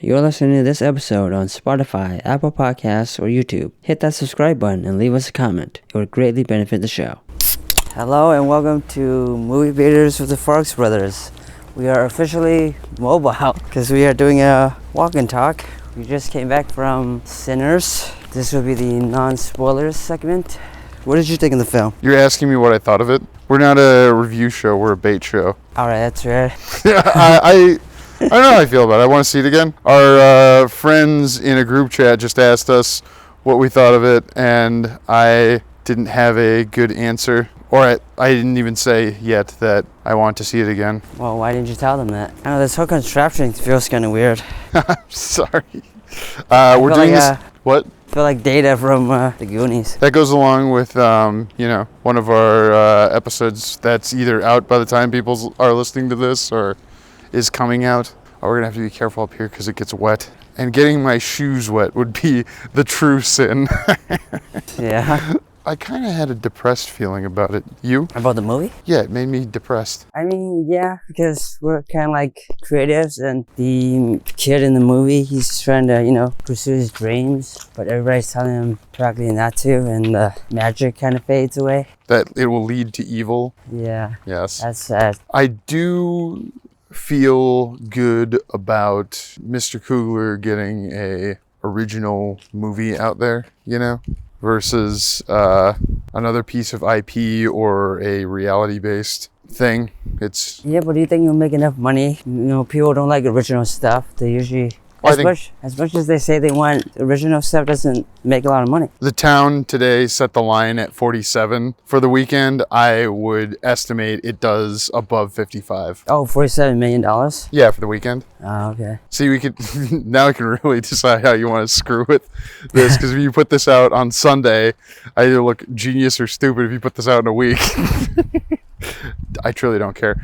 You're listening to this episode on Spotify, Apple Podcasts, or YouTube. Hit that subscribe button and leave us a comment. It would greatly benefit the show. Hello and welcome to Movie Baiters with the Farx brothers. We are officially mobile because we are doing a walk and talk. We just came back from Sinners. This will be the non-spoilers segment. What did you think of the film? You're asking me what I thought of it? We're not a review show, we're a bait show. Alright, that's right. I don't know how I feel about it. I want to see it again. Our friends in a group chat just asked us what we thought of it, and I didn't have a good answer. Or I didn't even say yet that I want to see it again. Well, why didn't you tell them that? I know this whole contraption feels kind of weird. I'm sorry. We're doing this. What? I feel like Data from the Goonies. That goes along with, one of our episodes that's either out by the time people are listening to this or is coming out. Oh, we're going to have to be careful up here because it gets wet. And getting my shoes wet would be the true sin. Yeah. I kind of had a depressed feeling about it. You? About the movie? Yeah, it made me depressed. I mean, yeah, because we're kind of like creatives, and the kid in the movie, he's trying to, pursue his dreams, but everybody's telling him practically not to, and the magic kind of fades away. That it will lead to evil? Yeah. Yes. That's sad. I do feel good about Mr. Coogler getting a original movie out there, versus another piece of IP or a reality-based thing. Yeah, but do you think you'll make enough money? People don't like original stuff. They usually, as much as they say they want original stuff, doesn't make a lot of money. The town today set the line at 47 for the weekend. I would estimate it does above 55. Oh, $47 million? Yeah, for the weekend. Oh, okay. See, now we can really decide how you want to screw with this, because if you put this out on Sunday, I either look genius or stupid if you put this out in a week. I truly don't care.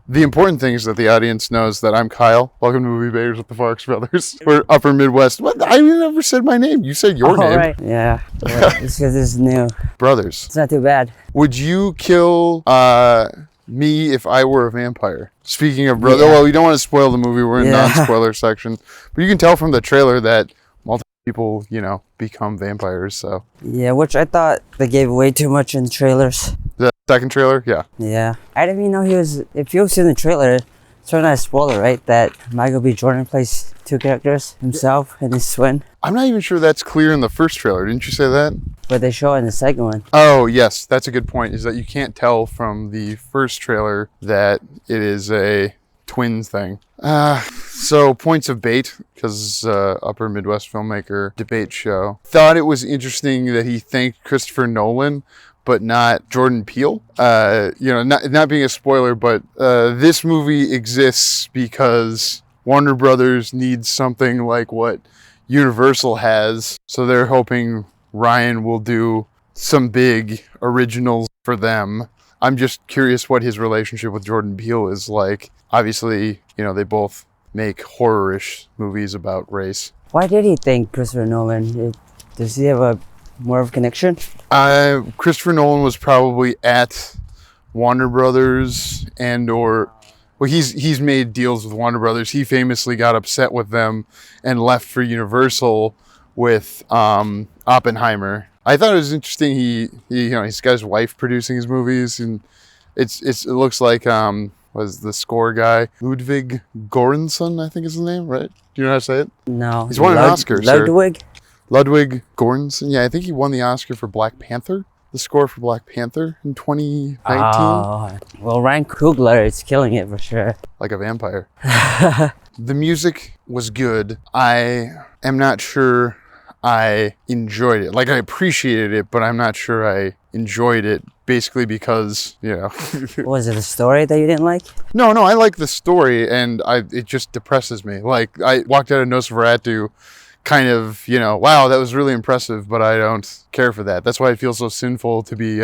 The important thing is that the audience knows that I'm Kyle. Welcome to Movie Baiters with the Farx brothers. We're Upper Midwest. What? I never said my name. You said your name. Right. Yeah. It's because it's new. Brothers. It's not too bad. Would you kill me if I were a vampire? Speaking of brother, well, we don't want to spoil the movie. We're in non-spoiler section. But you can tell from the trailer that multiple people, become vampires. So. Yeah, which I thought they gave away too much in trailers. The second trailer? Yeah. Yeah. I didn't even know he was... If you've seen the trailer, it's not a spoiler, right? That Michael B. Jordan plays two characters, himself and his twin. I'm not even sure that's clear in the first trailer. Didn't you say that? But they show it in the second one. Oh, yes. That's a good point, is that you can't tell from the first trailer that it is a twins thing. So points of bait, because Upper Midwest filmmaker debate show. Thought it was interesting that he thanked Christopher Nolan, but not Jordan Peele. Not being a spoiler, but this movie exists because Warner Brothers needs something like what Universal has. So they're hoping Ryan will do some big originals for them. I'm just curious what his relationship with Jordan Peele is like. Obviously, they both make horror-ish movies about race. Why did he thank Christopher Nolan? Does he have more of a connection? Christopher Nolan was probably at Warner Brothers he's made deals with Warner Brothers. He famously got upset with them and left for Universal with Oppenheimer. I thought it was interesting. He's got his wife producing his movies, and it looks like was the score guy Ludwig Göransson, I think is his name, right? Do you know how to say it? No. He's won an Oscar. Ludwig Göransson. Yeah, I think he won the Oscar for Black Panther. The score for Black Panther in 2019. Oh, well, Ryan Coogler is killing it for sure. Like a vampire. The music was good. I am not sure I enjoyed it. Like, I appreciated it, but I'm not sure I enjoyed it, basically because, Was it a story that you didn't like? No, I like the story, and it just depresses me. Like, I walked out of Nosferatu kind of, wow, that was really impressive, but I don't care for that. That's why it feels so sinful to be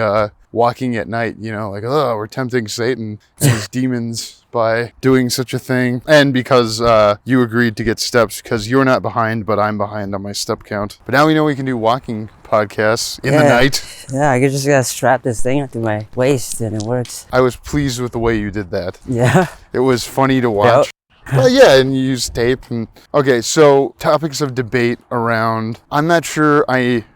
walking at night, like, oh, we're tempting Satan and his demons by doing such a thing. And because you agreed to get steps, because you're not behind, but I'm behind on my step count. But now we know we can do walking podcasts in the night. Yeah, I just gotta strap this thing onto my waist and it works. I was pleased with the way you did that. Yeah. It was funny to watch. Well, yeah, and you use tape. And okay, so topics of debate around. I'm not sure.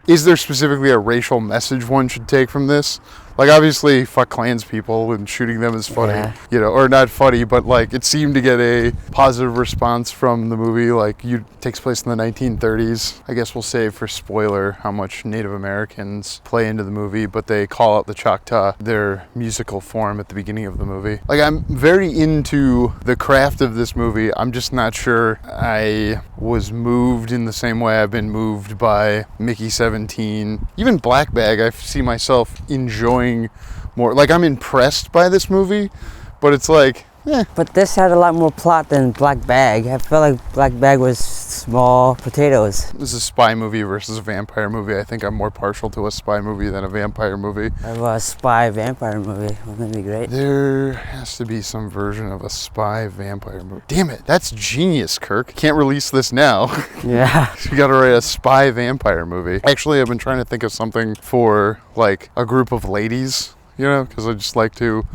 Is there specifically a racial message one should take from this? Like, obviously, fuck Klans people and shooting them is funny, or not funny, but like it seemed to get a positive response from the movie. Like, takes place in the 1930s. I guess we'll save for spoiler how much Native Americans play into the movie, but they call out the Choctaw, their musical form, at the beginning of the movie. Like, I'm very into the craft of this movie. I'm just not sure I was moved in the same way I've been moved by Mickey 17. Even Black Bag, I see myself enjoying more. Like, I'm impressed by this movie, but it's like, But this had a lot more plot than Black Bag. I felt like Black Bag was small potatoes. This is a spy movie versus a vampire movie. I think I'm more partial to a spy movie than a vampire movie. A spy vampire movie. Wouldn't that be great? There has to be some version of a spy vampire movie. Damn it, that's genius, Kirk. Can't release this now. Yeah. You gotta write a spy vampire movie. Actually, I've been trying to think of something for like a group of ladies, because I just like to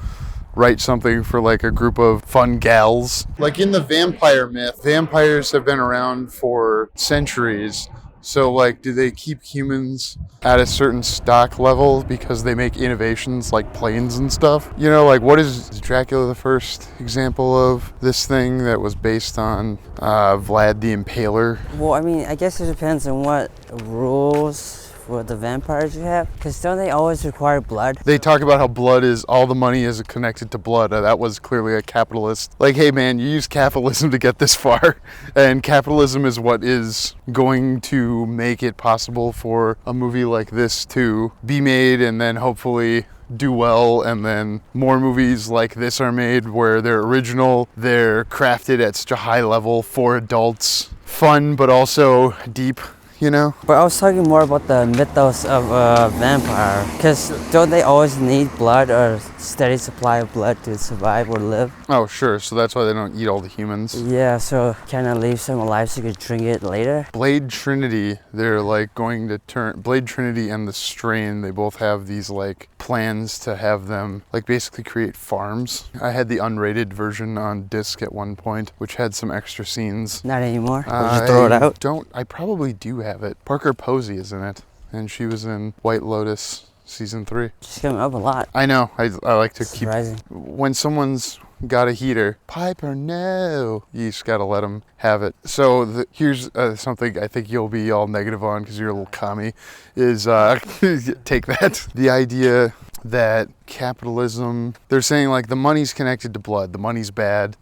write something for like a group of fun gals. Like in the vampire myth, vampires have been around for centuries. So like, do they keep humans at a certain stock level because they make innovations like planes and stuff? Like, what is Dracula the first example of this thing that was based on Vlad the Impaler? Well, I mean, I guess it depends on what rules for the vampires you have, because don't they always require blood? They talk about how blood is, all the money is connected to blood. That was clearly a capitalist. Like, hey man, you use capitalism to get this far, and capitalism is what is going to make it possible for a movie like this to be made and then hopefully do well, and then more movies like this are made where they're original, they're crafted at such a high level for adults, fun but also deep. But I was talking more about the mythos of a vampire, because don't they always need blood or steady supply of blood to survive or live? Oh, sure. So that's why they don't eat all the humans. Yeah, so kind of leave some alive so you could drink it later. Blade Trinity, they're like going to turn, Blade Trinity and the Strain, they both have these like plans to have them like basically create farms. I had the unrated version on disc at one point, which had some extra scenes. Not anymore? Did you throw it out? I probably do have it. Parker Posey is in it, and she was in White Lotus season 3. She's coming up a lot. I know. I like to Surprising. when someone's got a heater, Piper, no, you just gotta let them have it. So here's something I think you'll be all negative on because you're a little commie, is take that. The idea that capitalism, they're saying like the money's connected to blood, the money's bad,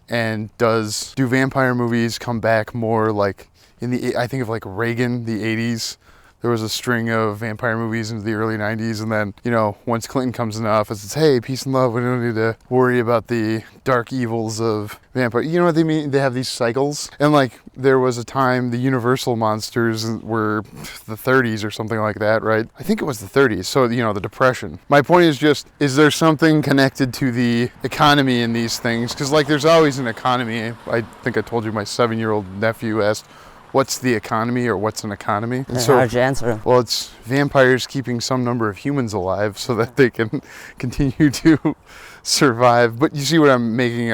and do vampire movies come back more like I think of like Reagan, the 80s. There was a string of vampire movies into the early 90s, and then, once Clinton comes into office, it's, hey, peace and love, we don't need to worry about the dark evils of vampire. You know what they mean? They have these cycles. And like, there was a time the Universal monsters were the 30s or something like that, right? I think it was the 30s, so, the Depression. My point is just, is there something connected to the economy in these things? Because like, there's always an economy. I think I told you my 7-year-old nephew asked, what's the economy, or what's an economy? And so, how'd you answer? Well, it's vampires keeping some number of humans alive so that they can continue to survive. But you see what I'm making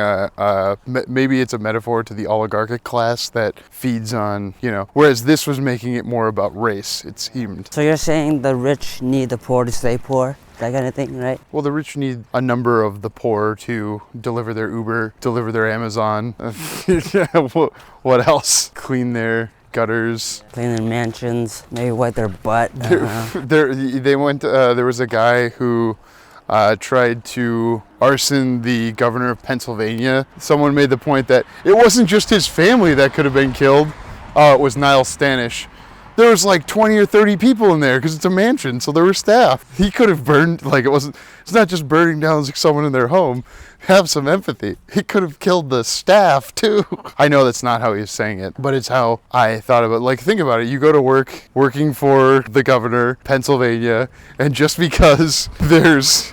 maybe it's a metaphor to the oligarchic class that feeds on, whereas this was making it more about race, it seemed. So you're saying the rich need the poor to stay poor? That kind of thing, right? Well, the rich need a number of the poor to deliver their Uber, deliver their Amazon. What else? Clean their gutters. Clean their mansions, maybe wipe their butt. They went, there was a guy who tried to arson the governor of Pennsylvania. Someone made the point that it wasn't just his family that could have been killed. It was Niall Stanish. There was like 20 or 30 people in there because it's a mansion, so there were staff. He could have burned, it's not just burning down someone in their home. Have some empathy. He could have killed the staff too. I know that's not how he was saying it, but it's how I thought of it. Like, think about it. You go to work working for the governor, Pennsylvania, and just because there's,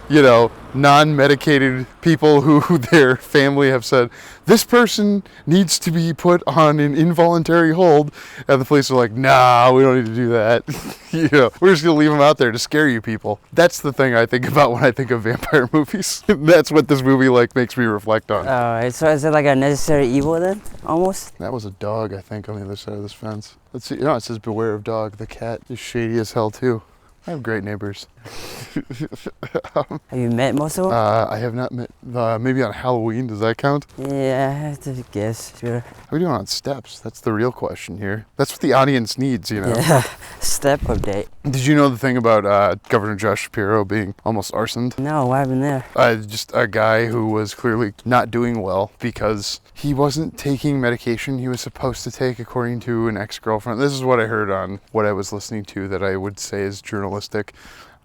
non-medicated people who their family have said, this person needs to be put on an involuntary hold, and the police are like, nah, we don't need to do that. We're just gonna leave them out there to scare you people. That's the thing I think about when I think of vampire movies. That's what this movie like makes me reflect on. Alright, so is it like a necessary evil then? Almost? That was a dog, I think, on the other side of this fence. Let's see. No, it says beware of dog. The cat is shady as hell too. I have great neighbors. Have you met most of them? I have not met. Maybe on Halloween. Does that count? Yeah, I have to guess. Sure. How are we doing on steps? That's the real question here. That's what the audience needs, you know. Yeah. Step update. Did you know the thing about Governor Josh Shapiro being almost arsoned? No, what happened there? Just a guy who was clearly not doing well because he wasn't taking medication he was supposed to take, according to an ex-girlfriend. This is what I heard on what I was listening to that I would say is journalistic.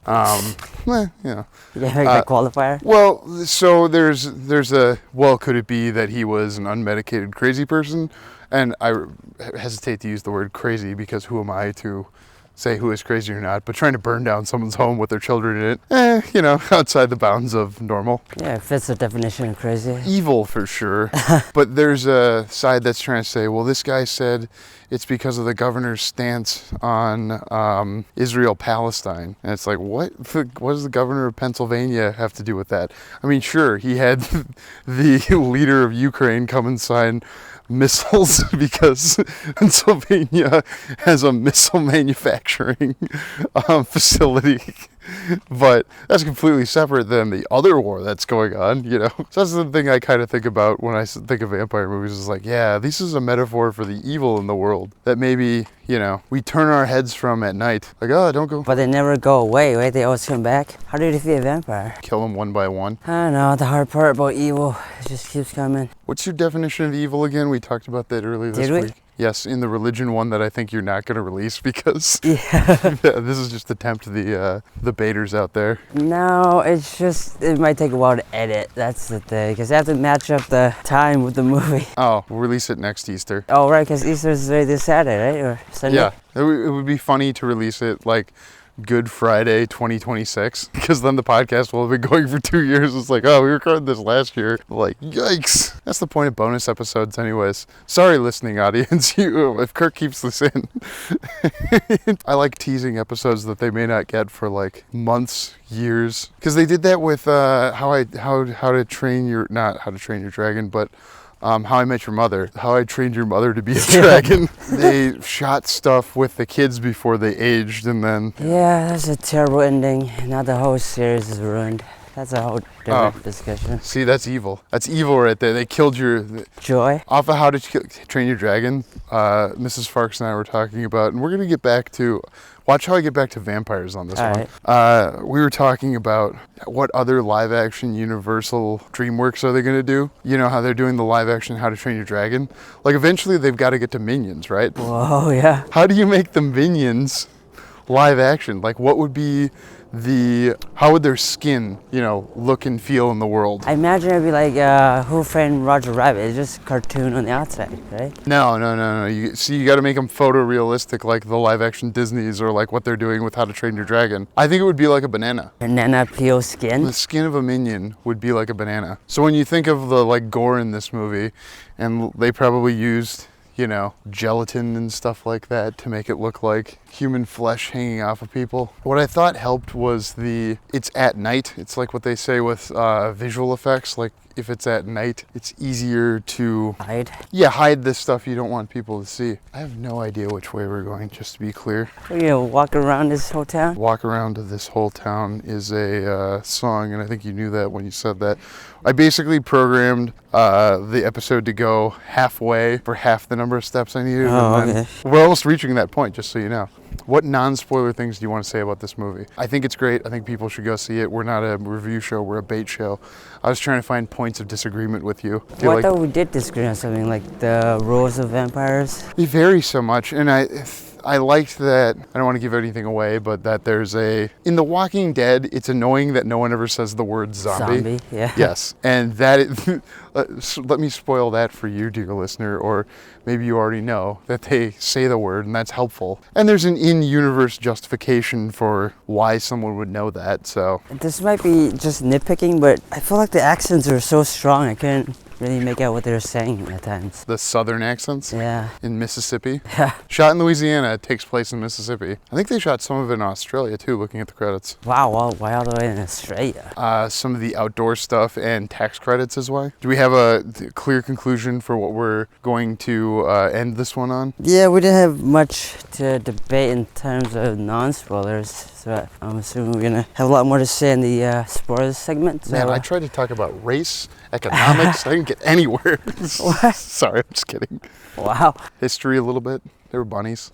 You know. Yeah, make that qualifier. Well, so there's a, well, could it be that he was an unmedicated crazy person? And I hesitate to use the word crazy because who am I to say who is crazy or not, but trying to burn down someone's home with their children in it, you know, outside the bounds of normal. Yeah, it fits the definition of crazy. Evil for sure. But there's a side that's trying to say, well, this guy said it's because of the governor's stance on Israel-Palestine. And it's like, what does the governor of Pennsylvania have to do with that? I mean, sure, he had the leader of Ukraine come and sign missiles because Pennsylvania has a missile manufacturing facility, but that's completely separate than the other war that's going on, you know. So that's the thing I kind of think about when I think of vampire movies, is like, yeah, this is a metaphor for the evil in the world that maybe, you know, we turn our heads from at night, like, oh, don't go. But they never go away, right? They always come back. How do you defeat a vampire? Kill them one by one. I don't know, the hard part about evil, it just keeps coming. What's your definition of evil again? We talked about that earlier this week. Yes, in the religion one that I think you're not going to release because this is just to tempt the baiters out there. No, it's just, it might take a while to edit. That's the thing, because I have to match up the time with the movie. Oh, we'll release it next Easter. Oh, right, because Easter's already this Saturday, right? Or Sunday? Yeah, it would be funny to release it like Good Friday 2026, because then the podcast will have been going for 2 years. It's like, oh, we recorded this last year. Like, yikes. That's the point of bonus episodes anyways. Sorry, listening audience, if Kirk keeps this in. I like teasing episodes that they may not get for like months, years, because they did that with How to Train Your Dragon, but How I Met Your Mother. How I Trained Your Mother to Be a Dragon. They shot stuff with the kids before they aged, and then... Yeah, that's a terrible ending. Now the whole series is ruined. That's a whole different discussion. See, that's evil. That's evil right there. They killed your... Joy? Off of How to Train Your Dragon, Mrs. Farx and I were talking about, and we're going to get back to... Watch how I get back to vampires on this one. Right. We were talking about what other live-action Universal DreamWorks are they going to do? You know how they're doing the live-action How to Train Your Dragon? Like, eventually they've got to get to Minions, right? Whoa, yeah. How do you make the Minions live-action? Like, what would be how would their skin, you know, look and feel in the world? I imagine it'd be like Who Framed Roger Rabbit. It's just cartoon on the outside, right? No. You got to make them photorealistic, like the live-action Disneys, or like what they're doing with How to Train Your Dragon. I think it would be like a banana. Banana peel skin? The skin of a minion would be like a banana. So when you think of the like gore in this movie, and they probably used, you know, gelatin and stuff like that to make it look like human flesh hanging off of people. What I thought helped was it's at night. It's like what they say with visual effects, like if it's at night, it's easier to hide. Yeah, hide the stuff you don't want people to see. I have no idea which way we're going, just to be clear. We're gonna walk around this whole town? Walk Around This Whole Town is a song, and I think you knew that when you said that. I basically programmed the episode to go halfway for half the number of steps I needed. Oh, okay. We're almost reaching that point, just so you know. What non-spoiler things do you want to say about this movie? I think it's great. I think people should go see it. We're not a review show. We're a bait show. I was trying to find points of disagreement with you. I thought we did disagree on something, like the rules of vampires. They vary so much, and I liked that, I don't want to give anything away, but that there's in The Walking Dead, it's annoying that no one ever says the word zombie. Zombie, yeah. Yes, and let me spoil that for you, dear listener, or maybe you already know that they say the word, and that's helpful. And there's an in-universe justification for why someone would know that, so. This might be just nitpicking, but I feel like the accents are so strong, I couldn't really make out what they were saying at times. The southern accents? Yeah. In Mississippi? Yeah. Shot in Louisiana, it takes place in Mississippi. I think they shot some of it in Australia too, looking at the credits. Wow, well, why all the way in Australia? Some of the outdoor stuff and tax credits is why. Do we have a clear conclusion for what we're going to end this one on? Yeah, we didn't have much to debate in terms of non-spoilers, so I'm assuming we're gonna have a lot more to say in the spoilers segment. So, Man, I tried to talk about race, economics, I didn't get anywhere. What? Sorry, I'm just kidding. Wow. History a little bit. They were bunnies.